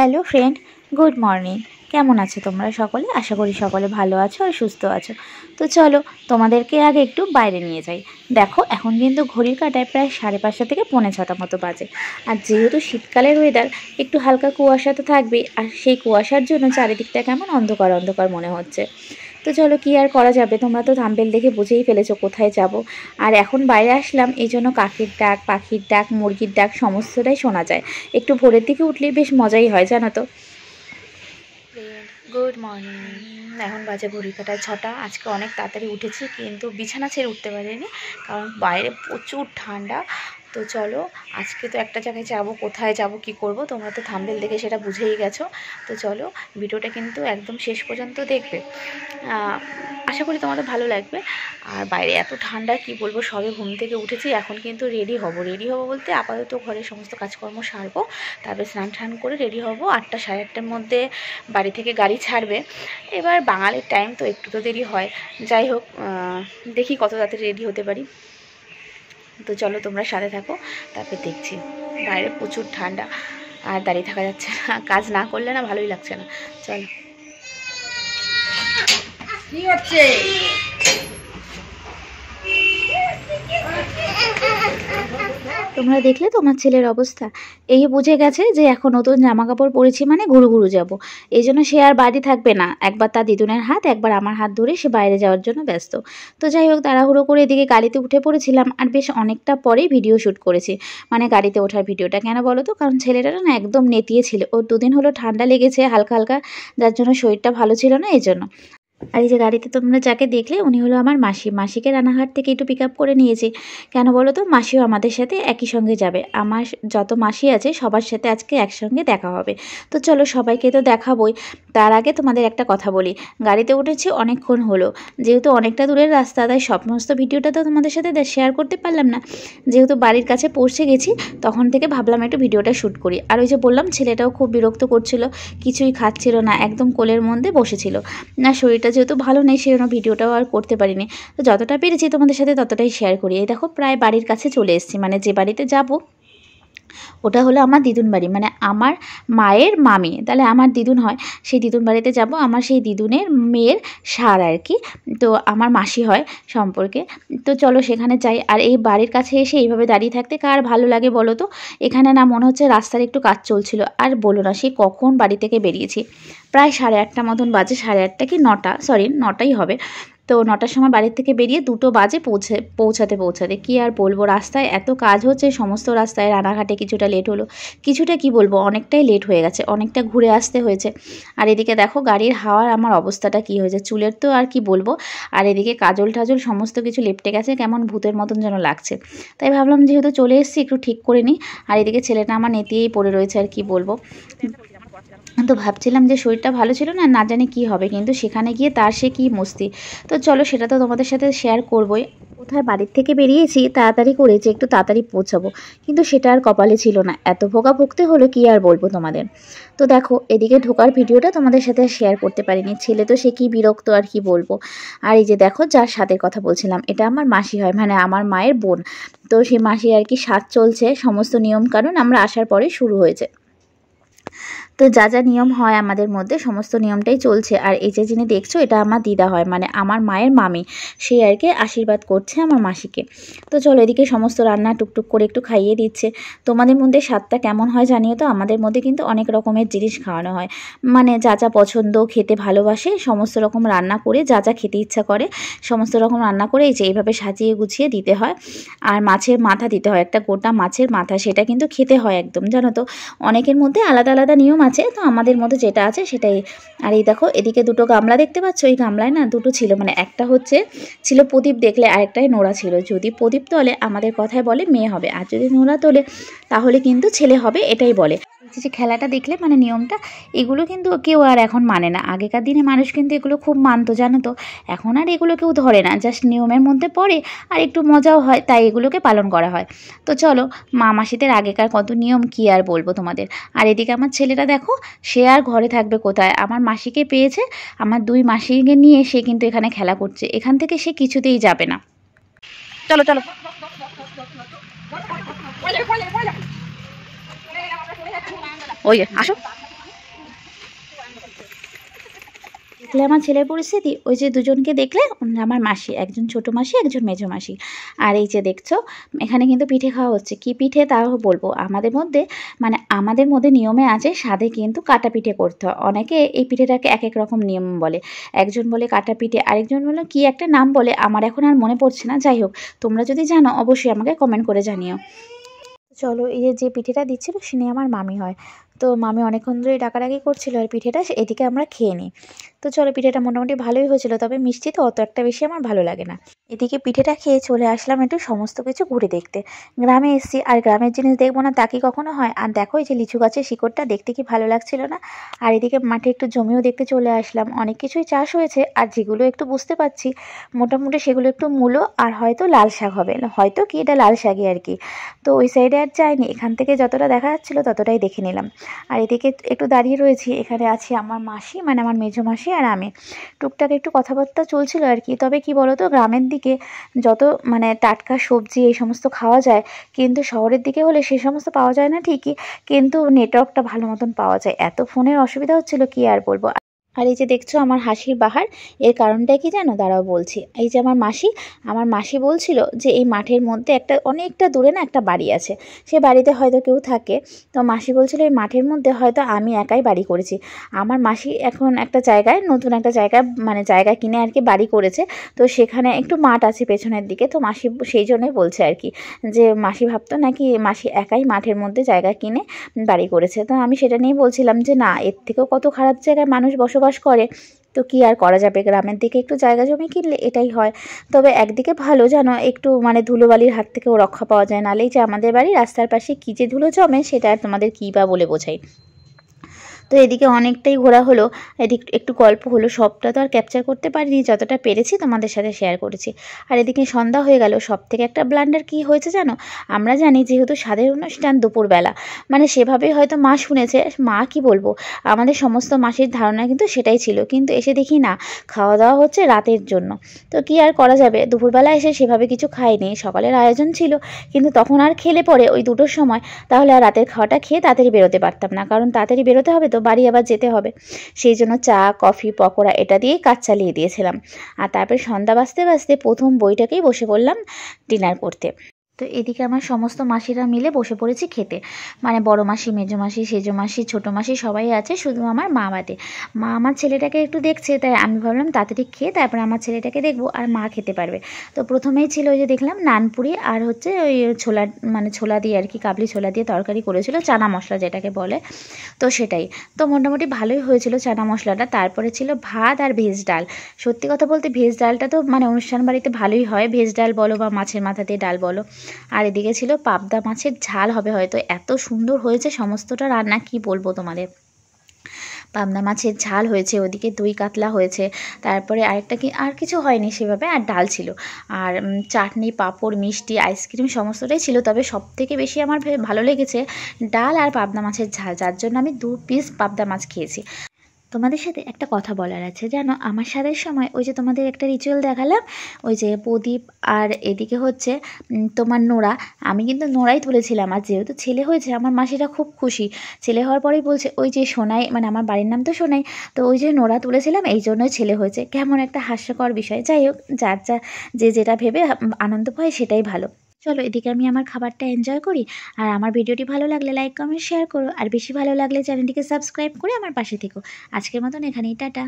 Hello friend, good morning. কেমন আছো তোমরা সকলে? আশা করি সকলে ভালো আছো আর সুস্থ আছো। তো চলো তোমাদেরকে আগে একটু বাইরে নিয়ে যাই। দেখো এখন কিন্তু ঘড়ির কাঁটায় প্রায় 5:30 থেকে 6:45 মতো বাজে। আর যেহেতু শীতকালের ওয়েদার, একটু হালকা কুয়াশা তো থাকবেই, আর সেই কুয়াশার জন্য চারিদিকটা কেমন অন্ধকার অন্ধকার মনে হচ্ছে। তো চলো কি আর করা যাবে, তোমরা তো থাম্বনেল দেখে বুঝেই ফেলেছো কোথায় যাব। আর এখন বাইরে আসলাম এই জন্য কাকের ডাক, পাখির ডাক, মুরগির ডাক সমস্তটাই শোনা যায়। একটু ভোরের দিকে উঠলে বেশ মজাই হয় জানো তো। Good morning. এখন বাজে ঘড়ি কাঁটায় 6টা। আজকে অনেক তাড়াতাড়ি উঠেছি, কিন্তু বিছানা ছেড়ে উঠতে পারিনি, কারণ বাইরে প্রচুর ঠান্ডা। তো চলো আজকে তো একটা জায়গায় যাবো, কোথায় যাব কি করব তোমরা তো থাম্বনেল দেখে সেটা বুঝেই গেছো। তো চলো ভিডিওটা কিন্তু একদম শেষ পর্যন্ত দেখবে, আশা করি তোমাদের ভালো লাগবে। আর বাইরে এত ঠান্ডা কি বলবো, সবে ঘুম থেকে উঠেছি, এখন কিন্তু রেডি হব বলতে আপাতত ঘরের সমস্ত কাজকর্ম সারবো, তারপরে স্নান টান করে রেডি হব। 8টা 8:30টার মধ্যে বাড়ি থেকে গাড়ি ছাড়বে। এবার বাঙালির টাইম তো একটু তো দেরি হয়, যাই হোক দেখি কত তাড়াতাড়ি রেডি হতে পারি। তো চলো তোমরা সাথে থাকো, তারপর দেখছি। বাইরে প্রচুর ঠান্ডা আর দাঁড়িয়ে থাকা যাচ্ছে না, কাজ না করলে না ভালোই লাগছে না। চলো কি হচ্ছে, তোমরা দেখলে তোমার ছেলের অবস্থা। এই বুঝে গেছে যে এখন নতুন জামা কাপড় পরেছি মানে ঘুরু ঘুরু যাবো, এই জন্য সে আর বাড়ি থাকবে না। একবার তার দিদুনের হাত, একবার আমার হাত ধরে সে বাইরে যাওয়ার জন্য ব্যস্ত। তো যাই হোক তাড়াহুড়ো করে এদিকে গাড়িতে উঠে পড়েছিলাম, আর বেশ অনেকটা পরেই ভিডিও শ্যুট করেছি, মানে গাড়িতে ওঠার ভিডিওটা। কেন বলো তো, কারণ ছেলেটা না একদম নেতিয়ে ছিল, ওর 2 দিন হলো ঠান্ডা লেগেছে হালকা হালকা, যার জন্য শরীরটা ভালো ছিল না এই জন্য। আর এই যে গাড়িতে তোমরা যাকে দেখলে উনি হলো আমার মাসি। মাসিকে রানাঘাট থেকে একটু পিক আপ করে নিয়েছি। কেন বলো তো, মাসিও আমাদের সাথে একই সঙ্গে যাবে। আমার যত মাসি আছে সবার সাথে আজকে একসঙ্গে দেখা হবে। তো চলো সবাইকে তো দেখাবই, তার আগে তোমাদের একটা কথা বলি। গাড়িতে উঠেছি অনেকক্ষণ হলো, যেহেতু অনেকটা দূরের রাস্তা, তাই সমস্ত ভিডিওটা তো তোমাদের সাথে শেয়ার করতে পারলাম না। যেহেতু বাড়ির কাছে পৌঁছে গেছি, তখন থেকে ভাবলাম একটু ভিডিওটা শ্যুট করি। আর ওই যে বললাম ছেলেটাও খুব বিরক্ত করছিল, কিছুই খাচ্ছিল না, একদম কোলের মধ্যে বসেছিল না। শরীরটা যেহেতু ভালো নেই, সেই জন্য ভিডিওটাও আর করতে পারিনি। তো যতটা পেরেছি তোমাদের সাথে ততটাই শেয়ার করি। এই দেখো প্রায় বাড়ির কাছে চলে এসেছি, মানে যে বাড়িতে যাব ওটা হলো আমার দিদুন বাড়ি, মানে আমার মায়ের মামি, তাহলে আমার দিদুন হয়। সেই দিদুন বাড়িতে যাব, আমার সেই দিদুনের মেয়ের সার আর কি, তো আমার মাসি হয় সম্পর্কে। তো চলো সেখানে যাই। আর এই বাড়ির কাছে এসে এইভাবে দাঁড়িয়ে থাকতে কার ভালো লাগে বলো তো। এখানে না মনে হচ্ছে রাস্তার একটু কাজ চলছিল, আর বলো না সেই কখন বাড়ি থেকে বেরিয়েছি, প্রায় 8:30 মতন বাজে, 8:30 কি 9টা, সরি 9টাই হবে। তো 9টার সময় বাড়ির থেকে বেরিয়ে 2টো বাজে পৌঁছাতে কি আর বলবো, রাস্তায় এত কাজ হচ্ছে, সমস্ত রাস্তায়। রানাঘাটে কিছুটা লেট হলো, কিছুটা কি বলবো অনেকটাই লেট হয়ে গেছে, অনেকটা ঘুরে আসতে হয়েছে। আর এদিকে দেখো গাড়ির হাওয়ার আমার অবস্থাটা কি হয়েছে, চুলের তো আর কি বলবো। আর এদিকে কাজল টাজল সমস্ত কিছু লেপটে গেছে, কেমন ভূতের মতন যেন লাগছে। তাই ভাবলাম যেহেতু চলে এসেছি একটু ঠিক করে নিই। আর এদিকে ছেলেটা আমার নেতিয়েই পড়ে রয়েছে, আর কি বলবো। তো ভাবছিলাম যে শরীরটা ভালো ছিল না, না জানি কি হবে, কিন্তু সেখানে গিয়ে তার সে কি মস্তি। তো চলো সেটা তো তোমাদের সাথে শেয়ার করবোই। কোথায় বাড়ির থেকে বেরিয়েছি তাড়াতাড়ি করে যে একটু তাড়াতাড়ি পৌঁছাবো, কিন্তু সেটা আর কপালে ছিল না, এত ভোগা ভুগতে হলো কি আর বলবো তোমাদের। তো দেখো এদিকে ঢোকার ভিডিওটা তোমাদের সাথে শেয়ার করতে পারিনি, ছেলে তো সে কি বিরক্ত আর কি বলবো। আর এই যে দেখো যার সাথে কথা বলছিলাম, এটা আমার মাসি হয়, মানে আমার মায়ের বোন। তো সেই মাসি আর কি সাজ চলছে, সমস্ত নিয়ম কানুন আমরা আসার পরে শুরু হয়েছে। তো যা যা নিয়ম হয় আমাদের মধ্যে সমস্ত নিয়মটাই চলছে। আর এই যে যিনি দেখছো এটা আমার দিদা হয়, মানে আমার মায়ের মামি, সে আর কি আশীর্বাদ করছে আমার মাসিকে। তো চলো এদিকে সমস্ত রান্না টুকটুক করে একটু খাইয়ে দিচ্ছে। তোমাদের মধ্যে স্বাদটা কেমন হয় জানিও তো। আমাদের মধ্যে কিন্তু অনেক রকমের জিনিস খাওয়ানো হয়, মানে যা যা পছন্দ খেতে ভালোবাসে সমস্ত রকম রান্না করে, যা যা খেতে ইচ্ছা করে সমস্ত রকম রান্না করে এই যে এইভাবে সাজিয়ে গুছিয়ে দিতে হয়। আর মাছের মাথা দিতে হয়, একটা গোটা মাছের মাথা, সেটা কিন্তু খেতে হয় একদম, জানো তো। অনেকের মধ্যে আলাদা আলাদা নিয়ম আছে, তো আমাদের মধ্যে যেটা আছে সেটাই। আর এই দেখো এদিকে 2টো গামলা দেখতে পাচ্ছ, এই গামলায় না 2টো ছিল, মানে একটা ছিল প্রদীপ দেখলে, আরেকটাই নোড়া ছিল। যদি প্রদীপ তোলে আমাদের কথায় বলে মেয়ে হবে, আর যদি নোড়া তোলে তাহলে কিন্তু ছেলে হবে, এটাই বলে। যে খেলাটা দেখলে মানে নিয়মটা, এগুলো কিন্তু কেউ আর এখন মানে না। আগেকার দিনে মানুষ কিন্তু এগুলো খুব মানতো, জানো তো। এখন আর এগুলো কেউ ধরে না, জাস্ট নিয়মের মধ্যে পড়ে, আর একটু মজাও হয়, তাই এগুলোকে পালন করা হয়। তো চলো মা মাসিদের আগেকার কত নিয়ম কি আর বলবো তোমাদের। আর এদিকে আমার ছেলেটা দেখো, সে আর ঘরে থাকবে কোথায়, আমার মাসিকে পেয়েছে, আমার 2 মাসিকে নিয়ে সে কিন্তু এখানে খেলা করছে, এখান থেকে সে কিছুতেই যাবে না। চলো চলো ওই আসো। দেখলে আমার ছেলের পরিস্থিতি, ওই যে দুজনকে দেখলে আমার মাসি, একজন ছোট মাসি একজন মেজো মাসি। আর এই যে দেখছো এখানে কিন্তু পিঠে খাওয়া হচ্ছে। কি পিঠে তাও বলবো, আমাদের মধ্যে নিয়মে আছে স্বাদে কিন্তু কাটা পিঠে করতে হয়। অনেকে এই পিঠেটাকে এক এক রকম নিয়ম বলে, একজন বলে কাটা পিঠে, আরেকজন বলে কি একটা নাম বলে, আমার এখন আর মনে পড়ছে না। যাই হোক, তোমরা যদি জানো অবশ্যই আমাকে কমেন্ট করে জানিও। চলো, এই যে পিঠেটা দিচ্ছিল সে আমার মামি হয়। তো মামি অনেকক্ষণ ধরেই ডাকাডাকি করছিল আর পিঠেটা এদিকে আমরা খেয়ে নিই। তো চলো, পিঠেটা মোটামুটি ভালোই হয়েছিল, তবে মিষ্টি তো অত একটা বেশি আমার ভালো লাগে না। এদিকে পিঠেটা খেয়ে চলে আসলাম একটু সমস্ত কিছু ঘুরে দেখতে। গ্রামে এসেছি আর গ্রামের জিনিস দেখবো না তা কি কখনো হয়? আর দেখো এই যে লিচু গাছের শিকড়টা দেখতে কি ভালো লাগছিল না? আর এদিকে মাঠে একটু জমিও দেখতে চলে আসলাম, অনেক কিছুই চাষ হয়েছে। আর যেগুলো একটু বুঝতে পারছি মোটামুটি সেগুলো একটু মূলো আর হয়তো লাল শাক হবে, হয়তো কি এটা লাল শাকই আর কি। তো ওই সাইডে আর যাইনি, এখান থেকে যতটা দেখা যাচ্ছিলো ততটাই দেখে নিলাম। আর এদিকে একটু দাঁড়িয়ে রয়েছি, এখানে আছি আমার মাসি আমার মেজো মাসি আর আমি। টুকটাক একটু কথাবার্তা চলছিল আর কি। তবে কি বলো তো, গ্রামের দিকে যত টাটকা সবজি এই সমস্ত খাওয়া যায়, কিন্তু শহরের দিকে হলে সে সমস্ত পাওয়া যায় না ঠিকই, কিন্তু নেটওয়ার্কটা ভালো মতন পাওয়া যায়। এত ফোনের অসুবিধা হচ্ছিল কি আর বলবো। আর এই যে দেখছো আমার হাসির বাহার, এর কারণটা কি জানো? দাঁড়াও বলছি। এই যে আমার মাসি বলছিল যে এই মাঠের মধ্যে অনেকটা দূরে না একটা বাড়ি আছে, সে বাড়িতে হয়তো কেউ থাকে। তো মাসি বলছিল এই মাঠের মধ্যে হয়তো আমি একাই বাড়ি করেছি। আমার মাসি এখন একটা জায়গায়, নতুন একটা জায়গায় জায়গা কিনে আর কি বাড়ি করেছে। তো সেখানে একটু মাঠ আছে পেছনের দিকে। তো মাসি সেই জন্যই বলছে আর কি, যে মাসি ভাবতো নাকি মাসি একাই মাঠের মধ্যে জায়গা কিনে বাড়ি করেছে। তো আমি সেটা নিয়েই বলছিলাম যে না, এর থেকেও কত খারাপ জায়গায় মানুষ বসবাস করে। তো কি আর করা যাবে, গ্রামের দিকে একটু জায়গা জমি কিনলে এটাই হয়। তবে একদিকে ভালো জানো, একটু ধুলোবালির হাত থেকেও রক্ষা পাওয়া যায়। নাহলেই যে আমাদের বাড়ি রাস্তার পাশে কী যে ধুলো জমে, সেটা আর তোমাদের কী বা বলে বোঝাই। তো এদিকে অনেকটাই ঘোরা হলো, এদিক একটু গল্প হলো, সবটা তো আর ক্যাপচার করতে পারিনি, যতটা পেরেছি তোমাদের সাথে শেয়ার করেছি। আর এদিকে সন্ধ্যা হয়ে গেল। সব থেকে একটা ব্লান্ডার কী হয়েছে জানো? আমরা জানি যেহেতু স্বাদের অনুষ্ঠান দুপুরবেলা, সেভাবেই হয়তো মা শুনেছে, মা কি বলবো, আমাদের সমস্ত মাসির ধারণা কিন্তু সেটাই ছিল, কিন্তু এসে দেখি না, খাওয়া দাওয়া হচ্ছে রাতের জন্য। তো কি আর করা যাবে, দুপুরবেলা এসে সেভাবে কিছু খাইনি, সকালের আয়োজন ছিল, কিন্তু তখন আর খেলে পরে ওই 2টোর সময়, তাহলে আর রাতের খাওয়াটা খেয়ে তাড়াতাড়ি বেরোতে পারতাম না, কারণ তাড়াতাড়ি বেরোতে হবে তো, বাড়ি আবার যেতে হবে। সেই জন্য চা কফি পকোড়া এটা দিয়েই কাজ চালিয়ে দিয়েছিলাম। আর তারপরে সন্ধ্যা বাজতে বাজতে প্রথম বইটাকেই বসে পড়লাম ডিনার করতে। তো এদিকে আমার সমস্ত মাসিরা মিলে বসে পড়েছি খেতে, বড় মাসি মেজো মাসি সেজো মাসি ছোটো মাসি সবাই আছে, শুধু আমার মা বাদে। মা আমার ছেলেটাকে একটু দেখছে, তাই আমি ভাবলাম তাড়াতাড়ি খেয়ে তারপরে আমার ছেলেটাকে দেখবো আর মা খেতে পারবে। তো প্রথমেই ছিল ওই যে দেখলাম নানপুরি আর হচ্ছে ওই ছোলা, ছোলা দিয়ে আর কি, কাবলি ছোলা দিয়ে তরকারি করেছিল, চানা মশলা যেটাকে বলে। তো সেটাই, তো মোটামুটি ভালোই হয়েছিল চানা মশলাটা। তারপরে ছিল ভাত আর ভেজ ডাল। সত্যি কথা বলতে ভেজ ডালটা তো অনুষ্ঠান বাড়িতে ভালোই হয়, ভেজ ডাল বলো বা মাছের মাথা দিয়ে ডাল বলো। আর এদিকে ছিল পাবদা মাছের ঝাল হবে হয়তো, এত সুন্দর হয়েছে সমস্তটা রান্না, কি বলবো তোমাদের। পাবদা মাছের ঝাল হয়েছে, ওদিকে দই কাতলা হয়েছে, তারপরে আরেকটা কি আর কিছু হয়নি সেভাবে, আর ডাল ছিল, আর চাটনি পাঁপড় মিষ্টি আইসক্রিম সমস্তটাই ছিল। তবে সবথেকে বেশি আমার ভালো লেগেছে ডাল আর পাবদা মাছের ঝাল, যার জন্য আমি 2 পিস পাবদা মাছ খেয়েছি। তোমাদের সাথে একটা কথা বলার আছে জানো, আমার সাথের সময় ওই যে তোমাদের একটা রিচুয়াল দেখালাম, ওই যে প্রদীপ আর এদিকে হচ্ছে তোমার নোড়া, আমি কিন্তু নোড়াই তুলেছিলাম। আর যেহেতু ছেলে হয়েছে আমার মাসিরা খুব খুশি, ছেলে হওয়ার পরেই বলছে ওই যে সোনাই, আমার বাড়ির নাম তো সোনাই, তো ওই যে নোড়া তুলেছিলাম এই জন্যই ছেলে হয়েছে। কেমন একটা হাস্যকর বিষয়। যাই হোক, যার যে যেটা ভেবে আনন্দ পায় সেটাই ভালো। চলো, এদিকে আমি আমার খাবারটা এনজয় করি। আর আমার ভিডিওটি ভালো লাগলে লাইক কমেন্ট শেয়ার করো, আর বেশি ভালো লাগলে চ্যানেলটিকে সাবস্ক্রাইব করে আমার পাশে থেকো। আজকের মতন এখানেই, টাটা।